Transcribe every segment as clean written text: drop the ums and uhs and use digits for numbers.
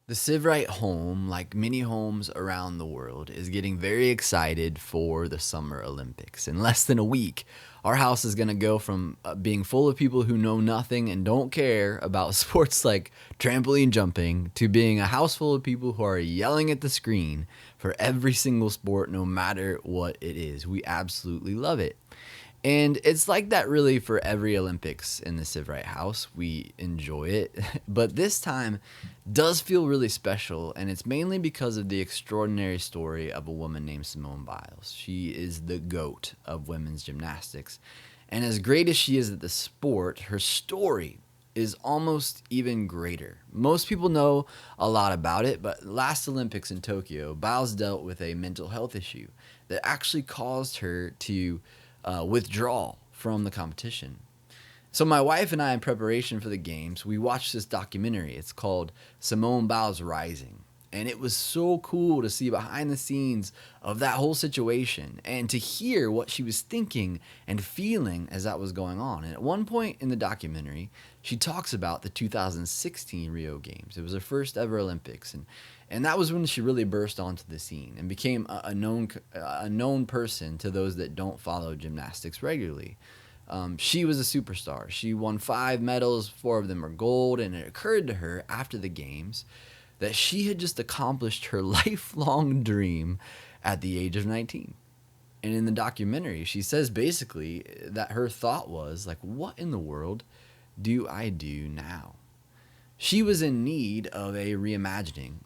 The Sivrite home, like many homes around the world, is getting very excited for the Summer Olympics. In less than a week, our house is going to go from being full of people who know nothing and don't care about sports like trampoline jumping to being a house full of people who are yelling at the screen for every single sport, no matter what it is. We absolutely love it. And it's like that really for every Olympics in the Sivrite house. We enjoy it. But this time does feel really special, and it's mainly because of the extraordinary story of a woman named Simone Biles. She is the GOAT of women's gymnastics. And as great as she is at the sport, her story is almost even greater. Most people know a lot about it, but last Olympics in Tokyo, Biles dealt with a mental health issue that actually caused her to withdraw from the competition. So my wife and I, in preparation for the games, we watched this documentary. It's called Simone Biles Rising. And it was so cool to see behind the scenes of that whole situation and to hear what she was thinking and feeling as that was going on. And at one point in the documentary, she talks about the 2016 Rio Games. It was her first ever Olympics. And that was when she really burst onto the scene and became a known person to those that don't follow gymnastics regularly. She was a superstar. She won 5 medals, 4 of them are gold, and it occurred to her after the games that she had just accomplished her lifelong dream at the age of 19. And in the documentary, she says basically that her thought was like, what in the world do I do now? She was in need of a reimagining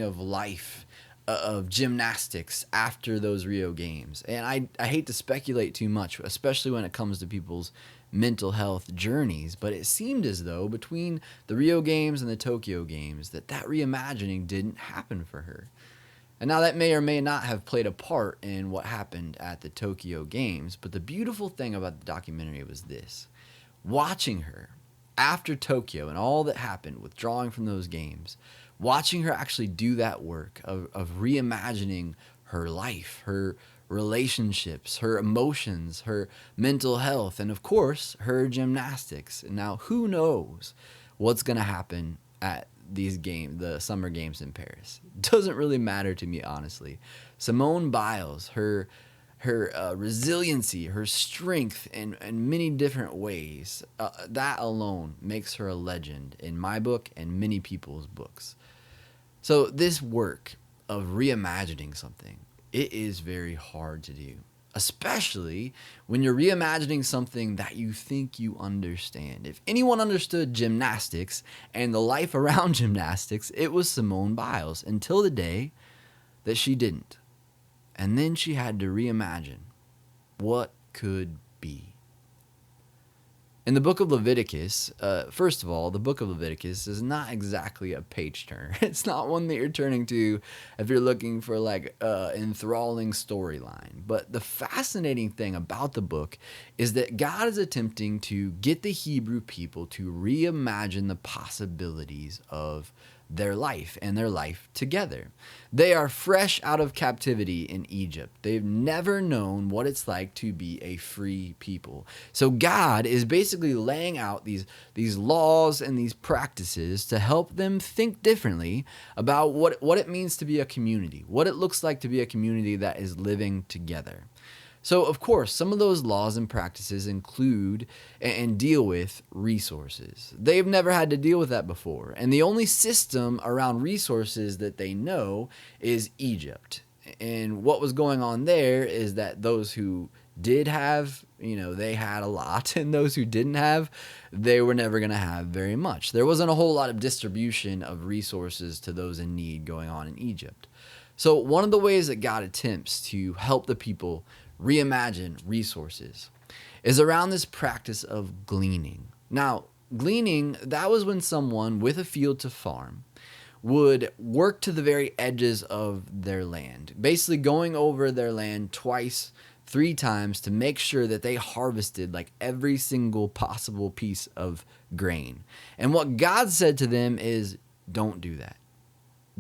of life, of gymnastics after those Rio Games. And I hate to speculate too much, especially when it comes to people's mental health journeys, but it seemed as though between the Rio Games and the Tokyo Games that reimagining didn't happen for her. And now that may or may not have played a part in what happened at the Tokyo Games, but the beautiful thing about the documentary was this. Watching her after Tokyo and all that happened, withdrawing from those games, watching her actually do that work of reimagining her life, her relationships, her emotions, her mental health, and of course, her gymnastics. And now who knows what's going to happen at these games, the summer games in Paris. Doesn't really matter to me, honestly. Simone Biles, her resiliency, her strength in many different ways, that alone makes her a legend in my book and many people's books. So this work of reimagining something, it is very hard to do, especially when you're reimagining something that you think you understand. If anyone understood gymnastics and the life around gymnastics, it was Simone Biles until the day that she didn't. And then she had to reimagine what could be. In the book of Leviticus, first of all, the book of Leviticus is not exactly a page turner. It's not one that you're turning to if you're looking for like enthralling storyline. But the fascinating thing about the book is that God is attempting to get the Hebrew people to reimagine the possibilities of their life and their life together. They are fresh out of captivity in Egypt. They've never known what it's like to be a free people. So God is basically laying out these laws and these practices to help them think differently about what it means to be a community, what it looks like to be a community that is living together. So, of course, some of those laws and practices include and deal with resources. They've never had to deal with that before. And the only system around resources that they know is Egypt. And what was going on there is that those who did have, they had a lot. And those who didn't have, they were never going to have very much. There wasn't a whole lot of distribution of resources to those in need going on in Egypt. So one of the ways that God attempts to help the people reimagine resources is around this practice of gleaning. Now, gleaning, that was when someone with a field to farm would work to the very edges of their land, basically going over their land twice, 3 times to make sure that they harvested like every single possible piece of grain. And what God said to them is, don't do that.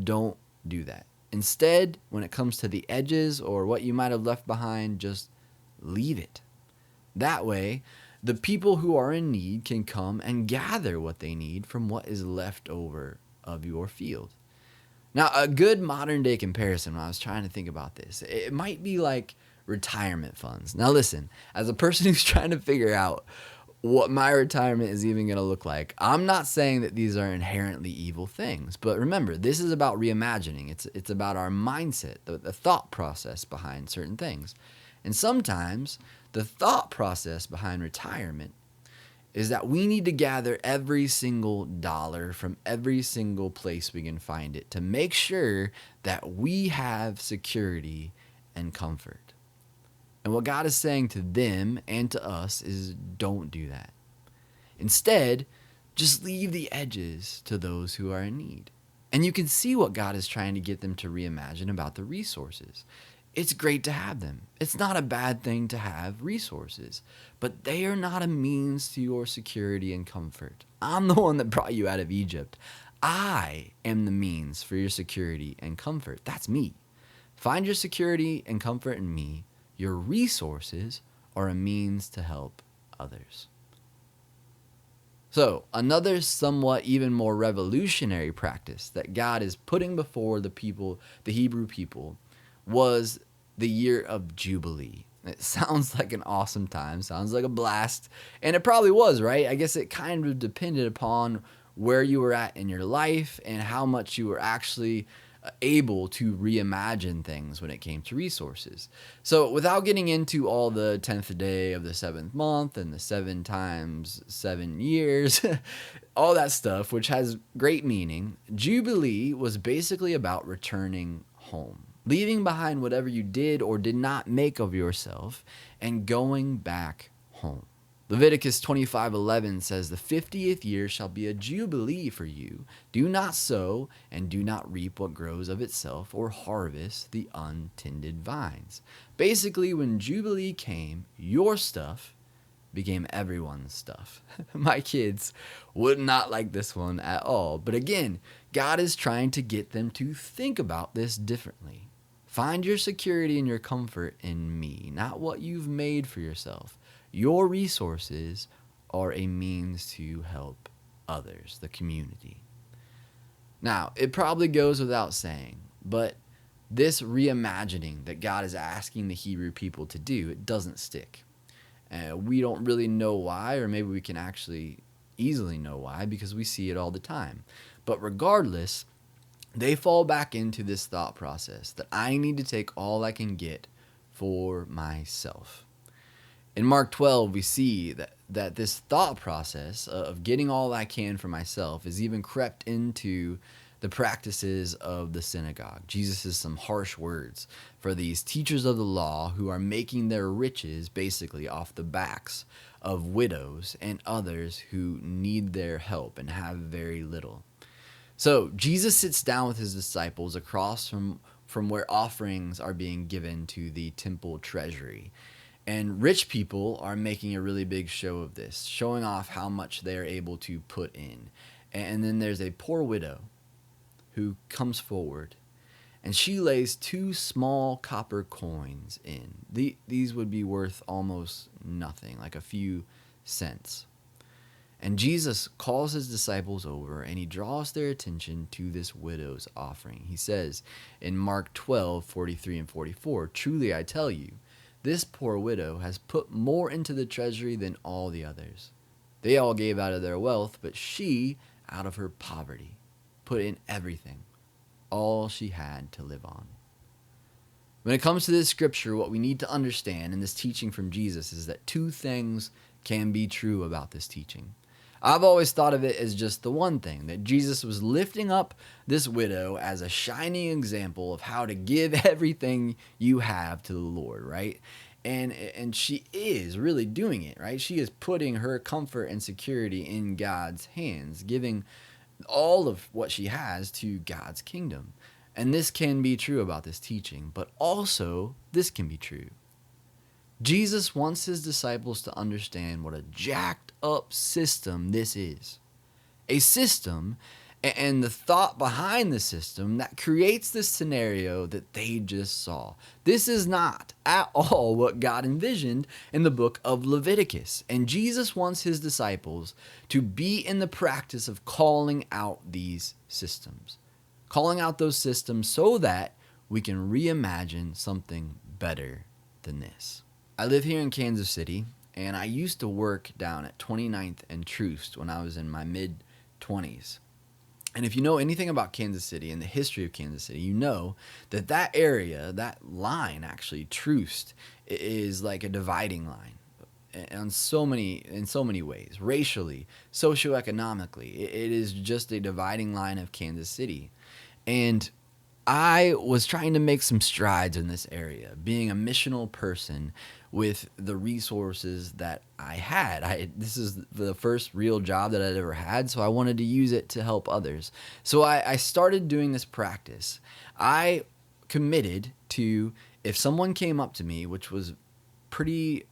Don't do that. Instead, when it comes to the edges or what you might have left behind, just leave it. That way, the people who are in need can come and gather what they need from what is left over of your field. Now, a good modern day comparison when I was trying to think about this, it might be like retirement funds. Now, listen, as a person who's trying to figure out what my retirement is even going to look like, I'm not saying that these are inherently evil things. But remember, this is about reimagining. It's about our mindset, the thought process behind certain things. And sometimes the thought process behind retirement is that we need to gather every single dollar from every single place we can find it to make sure that we have security and comfort. And what God is saying to them and to us is don't do that. Instead, just leave the edges to those who are in need. And you can see what God is trying to get them to reimagine about the resources. It's great to have them. It's not a bad thing to have resources, but they are not a means to your security and comfort. I'm the one that brought you out of Egypt. I am the means for your security and comfort. That's me. Find your security and comfort in me. Your resources are a means to help others. So, another somewhat even more revolutionary practice that God is putting before the people, the Hebrew people, was the year of Jubilee. It sounds like an awesome time, sounds like a blast, and it probably was, right? I guess it kind of depended upon where you were at in your life and how much you were actually able to reimagine things when it came to resources. So without getting into all the 10th day of the 7th month and the 7 times 7 years, all that stuff, which has great meaning, Jubilee was basically about returning home, leaving behind whatever you did or did not make of yourself and going back home. Leviticus 25:11 says, "The 50th year shall be a jubilee for you. Do not sow and do not reap what grows of itself or harvest the untended vines." Basically, when Jubilee came, your stuff became everyone's stuff. My kids would not like this one at all. But again, God is trying to get them to think about this differently. Find your security and your comfort in me, not what you've made for yourself. Your resources are a means to help others, the community. Now, it probably goes without saying, but this reimagining that God is asking the Hebrew people to do, it doesn't stick. We don't really know why, or maybe we can actually easily know why, because we see it all the time. But regardless, they fall back into this thought process that I need to take all I can get for myself. In Mark 12, we see that this thought process of getting all I can for myself is even crept into the practices of the synagogue. Jesus has some harsh words for these teachers of the law who are making their riches basically off the backs of widows and others who need their help and have very little. So Jesus sits down with his disciples across from where offerings are being given to the temple treasury. And rich people are making a really big show of this, showing off how much they're able to put in. And then there's a poor widow who comes forward, and she lays 2 small copper coins in. These would be worth almost nothing, like a few cents. And Jesus calls his disciples over, and he draws their attention to this widow's offering. He says in Mark 12:43 and 44, "Truly I tell you, this poor widow has put more into the treasury than all the others. They all gave out of their wealth, but she, out of her poverty, put in everything, all she had to live on." When it comes to this scripture, what we need to understand in this teaching from Jesus is that 2 things can be true about this teaching. I've always thought of it as just the one thing, that Jesus was lifting up this widow as a shining example of how to give everything you have to the Lord, right? And she is really doing it, right? She is putting her comfort and security in God's hands, giving all of what she has to God's kingdom. And this can be true about this teaching, but also this can be true. Jesus wants his disciples to understand what a jacked up system this is. A system And the thought behind the system that creates this scenario that they just saw. This is not at all what God envisioned in the book of Leviticus. And Jesus wants his disciples to be in the practice of calling out these systems, calling out those systems so that we can reimagine something better than this. I live here in Kansas City, and I used to work down at 29th and Troost when I was in my mid-20s. And if you know anything about Kansas City and the history of Kansas City, you know that that area, that line actually, Troost, is like a dividing line in so many ways, racially, socioeconomically. It is just a dividing line of Kansas City. And I was trying to make some strides in this area, being a missional person with the resources that I had. This is the first real job that I'd ever had, so I wanted to use it to help others. So I started doing this practice. I committed to, if someone came up to me, which was pretty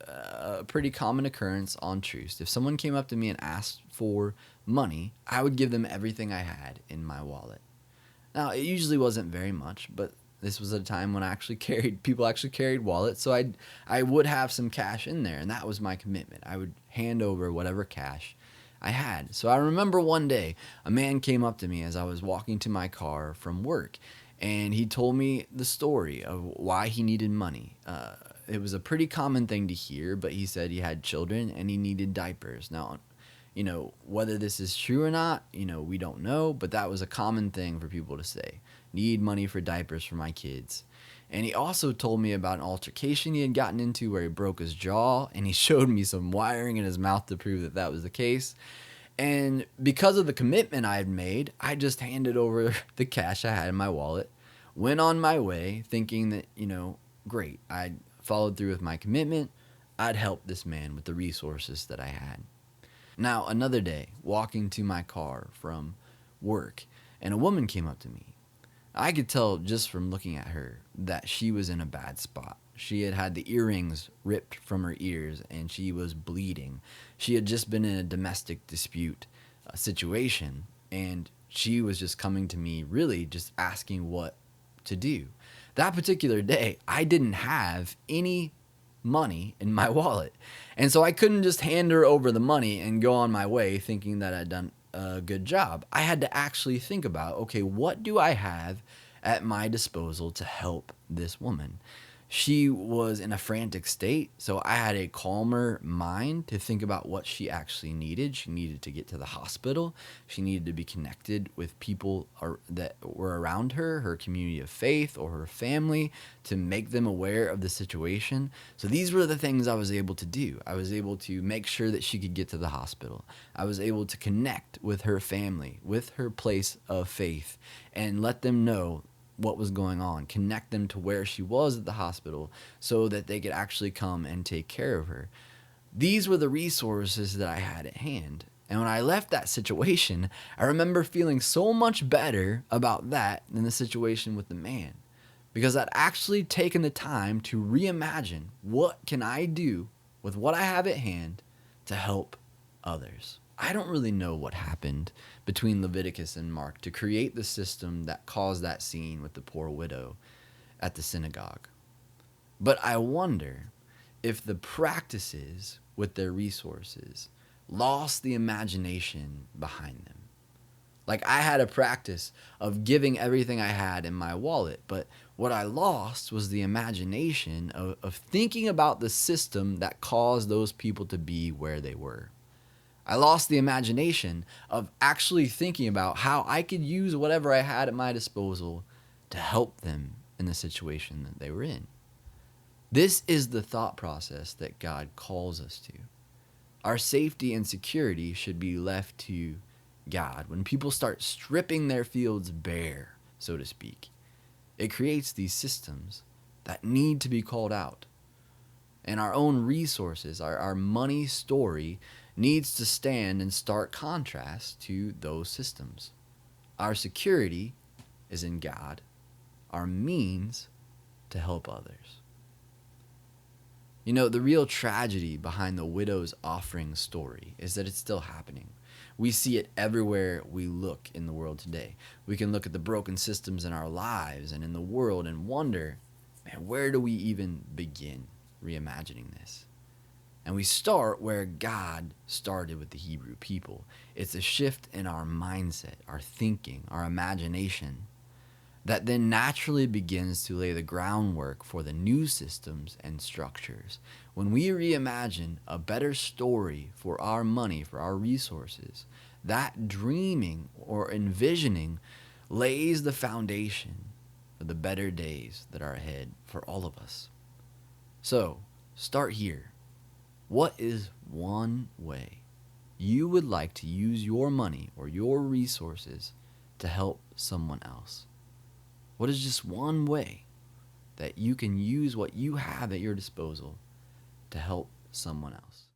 common occurrence on Troost, if someone came up to me and asked for money, I would give them everything I had in my wallet. Now, it usually wasn't very much, but this was a time when people actually carried wallets, so I would have some cash in there, and that was my commitment. I would hand over whatever cash I had. So I remember one day, a man came up to me as I was walking to my car from work, and he told me the story of why he needed money. It was a pretty common thing to hear, but he said he had children and he needed diapers. Now, whether this is true or not, we don't know, but that was a common thing for people to say. Need money for diapers for my kids. And he also told me about an altercation he had gotten into where he broke his jaw, and he showed me some wiring in his mouth to prove that that was the case. And because of the commitment I had made, I just handed over the cash I had in my wallet, went on my way thinking that, great, I'd followed through with my commitment. I'd help this man with the resources that I had. Now, another day, walking to my car from work, and a woman came up to me. I could tell just from looking at her that she was in a bad spot. She had had the earrings ripped from her ears, and she was bleeding. She had just been in a domestic dispute situation, and she was just coming to me really just asking what to do. That particular day, I didn't have any money in my wallet. And so I couldn't just hand her over the money and go on my way thinking that I'd done a good job. I had to actually think about, okay, what do I have at my disposal to help this woman? She was in a frantic state, so I had a calmer mind to think about what she actually needed. She needed to get to the hospital. She needed to be connected with people that were around her, her community of faith or her family, to make them aware of the situation. So these were the things I was able to do. I was able to make sure that she could get to the hospital. I was able to connect with her family, with her place of faith, and let them know what was going on, connect them to where she was at the hospital so that they could actually come and take care of her. These were the resources that I had at hand. And when I left that situation, I remember feeling so much better about that than the situation with the man, because I'd actually taken the time to reimagine, what can I do with what I have at hand to help others. I don't really know what happened between Leviticus and Mark to create the system that caused that scene with the poor widow at the synagogue. But I wonder if the practices with their resources lost the imagination behind them. Like, I had a practice of giving everything I had in my wallet, but what I lost was the imagination of thinking about the system that caused those people to be where they were. I lost the imagination of actually thinking about how I could use whatever I had at my disposal to help them in the situation that they were in. This is the thought process that God calls us to. Our safety and security should be left to God. When people start stripping their fields bare, so to speak, it creates these systems that need to be called out. And our own resources, our money story, needs to stand in stark contrast to those systems. Our security is in God, our means to help others. The real tragedy behind the widow's offering story is that it's still happening. We see it everywhere we look in the world today. We can look at the broken systems in our lives and in the world and wonder, man, where do we even begin reimagining this? And we start where God started with the Hebrew people. It's a shift in our mindset, our thinking, our imagination, that then naturally begins to lay the groundwork for the new systems and structures. When we reimagine a better story for our money, for our resources, that dreaming or envisioning lays the foundation for the better days that are ahead for all of us. So, start here. What is one way you would like to use your money or your resources to help someone else? What is just one way that you can use what you have at your disposal to help someone else?